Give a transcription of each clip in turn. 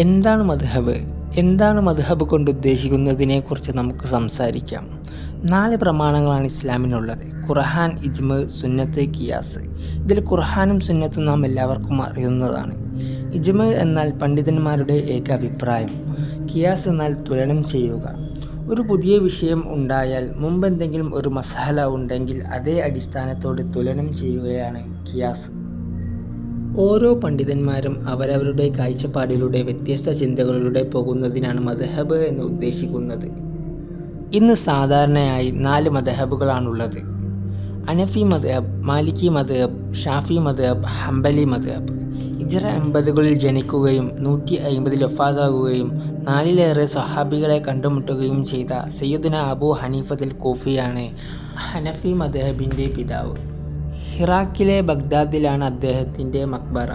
എന്താണ് മദ്ഹബ്? എന്താണ് മദ്ഹബ് കൊണ്ട് ഉദ്ദേശിക്കുന്നതിനെക്കുറിച്ച് നമുക്ക് സംസാരിക്കാം. 4 പ്രമാണങ്ങളാണ് ഇസ്ലാമിനുള്ളത്: ഖുർആൻ, ഇജ്മ, സുന്നത്ത്, ഖിയാസ്. ഇതിൽ ഖുർആനും സുന്നത്തും നാം എല്ലാവർക്കും അറിയുന്നതാണ്. ഇജ്മ എന്നാൽ പണ്ഡിതന്മാരുടെ ഏക അഭിപ്രായം. ഖിയാസ് എന്നാൽ തുലനം ചെയ്യുക. ഒരു പുതിയ വിഷയം ഉണ്ടായാൽ മുമ്പെന്തെങ്കിലും ഒരു മസ്അല ഉണ്ടെങ്കിൽ അതേ അടിസ്ഥാനത്തോട് തുലനം ചെയ്യുകയാണ് ഖിയാസ്. ഓരോ പണ്ഡിതന്മാരും അവരവരുടെ കാഴ്ചപ്പാടിലൂടെ വ്യത്യസ്ത ചിന്തകളിലൂടെ പോകുന്നതിനാണ് മദ്ഹബ് എന്ന് ഉദ്ദേശിക്കുന്നത്. ഇന്ന് സാധാരണയായി 4 മദ്ഹബുകളാണുള്ളത്: ഹനഫി മദ്ഹബ്, മാലിക്കി മദ്ഹബ്, ഷാഫി മദ്ഹബ്, ഹംബലി മദ്ഹബ്. ഹിജ്റ 80കളിൽ ജനിക്കുകയും 150-ൽ വഫാത്താകുകയും 4-ലേറെ സ്വഹാബികളെ കണ്ടുമുട്ടുകയും ചെയ്ത സയ്യിദുന അബൂ ഹനീഫത്തുൽ കൂഫിയാണ് ഹനഫി മദ്ഹബിൻ്റെ പിതാവ്. ഇറാഖിലെ ബഗ്ദാദിലാണ് അദ്ദേഹത്തിൻ്റെ മക്ബറ.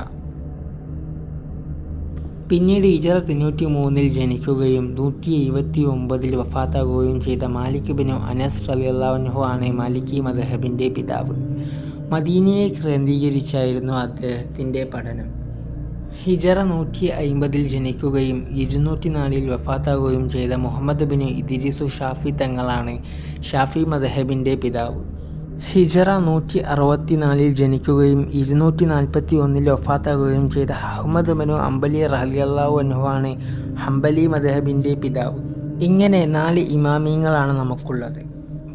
പിന്നീട് ഹിജ്റ 93-ൽ ജനിക്കുകയും 179-ൽ വഫാത്താകുകയും ചെയ്ത മാലിക് ഇബ്നു അനസ് റളിയല്ലാഹു അൻഹു ആണ് മാലിക്കി മദ്ഹബിൻ്റെ പിതാവ്. മദീനയെ കേന്ദ്രീകരിച്ചായിരുന്നു അദ്ദേഹത്തിൻ്റെ പഠനം. ഹിജ്റ 150-ൽ ജനിക്കുകയും 204-ൽ വഫാത്താകുകയും ചെയ്ത മുഹമ്മദ് ഇബ്നു ഇദ്രീസു ഷാഫി തങ്ങളാണ് ഷാഫി മദ്ഹബിൻ്റെ പിതാവ്. ഹിജ്റ 164-ൽ ജനിക്കുകയും 241-ൽ വഫാത്താകുകയും ചെയ്ത അഹ്മദ് ഇബ്നു ഹംബലി റളിയല്ലാഹു അൻഹു ആണ് ഹംബലി മദ്ഹബിൻ്റെ പിതാവ്. ഇങ്ങനെ 4 ഇമാമിയങ്ങളാണ് നമുക്കുള്ളത്.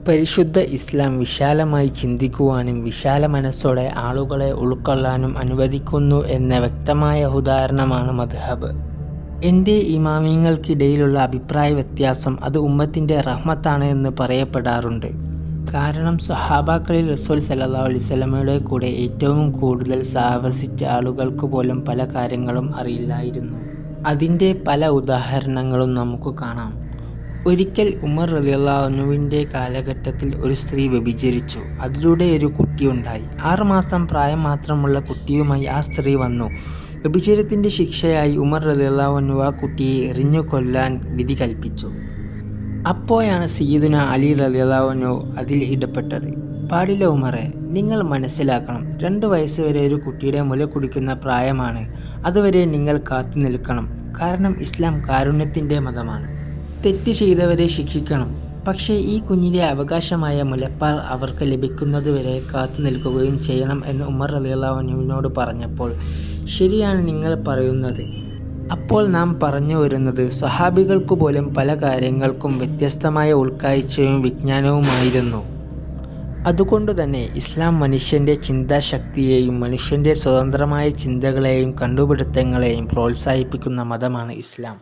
പരിശുദ്ധ ഇസ്ലാം വിശാലമായി ചിന്തിക്കുവാനും വിശാല മനസ്സോടെ ആളുകളെ ഉൾക്കൊള്ളാനും അനുവദിക്കുന്നു എന്ന വ്യക്തമായ ഉദാഹരണമാണ് മദ്ഹബ്. എൻ്റെ ഇമാമിയങ്ങൾക്കിടയിലുള്ള അഭിപ്രായ വ്യത്യാസം അത് ഉമ്മത്തിൻ്റെ റഹ്മത്താണ് എന്ന് പറയപ്പെടാറുണ്ട്. കാരണം സ്വഹാബാക്കളിൽ റസൂൽ സല്ലല്ലാഹു അലൈഹി വസല്ലമയുടെ കൂടെ ഏറ്റവും കൂടുതൽ സഹവസിച്ച ആളുകൾക്ക് പോലും പല കാര്യങ്ങളും അറിയില്ലായിരുന്നു. അതിൻ്റെ പല ഉദാഹരണങ്ങളും നമുക്ക് കാണാം. ഒരിക്കൽ ഉമർ റളിയല്ലാഹു അൻഹുവിൻ്റെ കാലഘട്ടത്തിൽ ഒരു സ്ത്രീ വ്യഭിചരിച്ചു. അതിലൂടെ ഒരു കുട്ടിയുണ്ടായി. 6 മാസം പ്രായം മാത്രമുള്ള കുട്ടിയുമായി ആ സ്ത്രീ വന്നു. വ്യഭിചാരത്തിൻ്റെ ശിക്ഷയായി ഉമർ റളിയല്ലാഹു അൻഹു ആ കുട്ടിയെ എറിഞ്ഞു കൊല്ലാൻ വിധി കൽപ്പിച്ചു. അപ്പോഴാണ് സയ്യിദുന അലി റളിയല്ലാഹു അൻഹു അതിൽ ഇടപെട്ടത്. പാടില്ല ഉമറേ, നിങ്ങൾ മനസ്സിലാക്കണം, 2 വയസ്സ് വരെ ഒരു കുട്ടിയുടെ മുല കുടിക്കുന്ന പ്രായമാണ്. അതുവരെ നിങ്ങൾ കാത്തു നിൽക്കണം. കാരണം ഇസ്ലാം കാരുണ്യത്തിൻ്റെ മതമാണ്. തെറ്റ് ചെയ്തവരെ ശിക്ഷിക്കണം. പക്ഷേ ഈ കുഞ്ഞിൻ്റെ അവകാശമായ മുലപ്പാൽ അവർക്ക് ലഭിക്കുന്നതുവരെ കാത്തു നിൽക്കുകയും ചെയ്യണം എന്ന് ഉമർ റളിയല്ലാഹു അൻഹുവിനോട് പറഞ്ഞപ്പോൾ, ശരിയാണ് നിങ്ങൾ പറയുന്നത്. അപ്പോൾ നാം പറഞ്ഞു വരുന്നത്, സ്വഹാബികൾക്കു പോലും പല കാര്യങ്ങൾക്കും വ്യത്യസ്തമായ ഉൾക്കാഴ്ചയും വിജ്ഞാനവുമായിരുന്നു. അതുകൊണ്ടുതന്നെ ഇസ്ലാം മനുഷ്യൻ്റെ ചിന്താശക്തിയെയും മനുഷ്യൻ്റെ സ്വതന്ത്രമായ ചിന്തകളെയും കണ്ടുപിടുത്തങ്ങളെയും പ്രോത്സാഹിപ്പിക്കുന്ന മതമാണ് ഇസ്ലാം.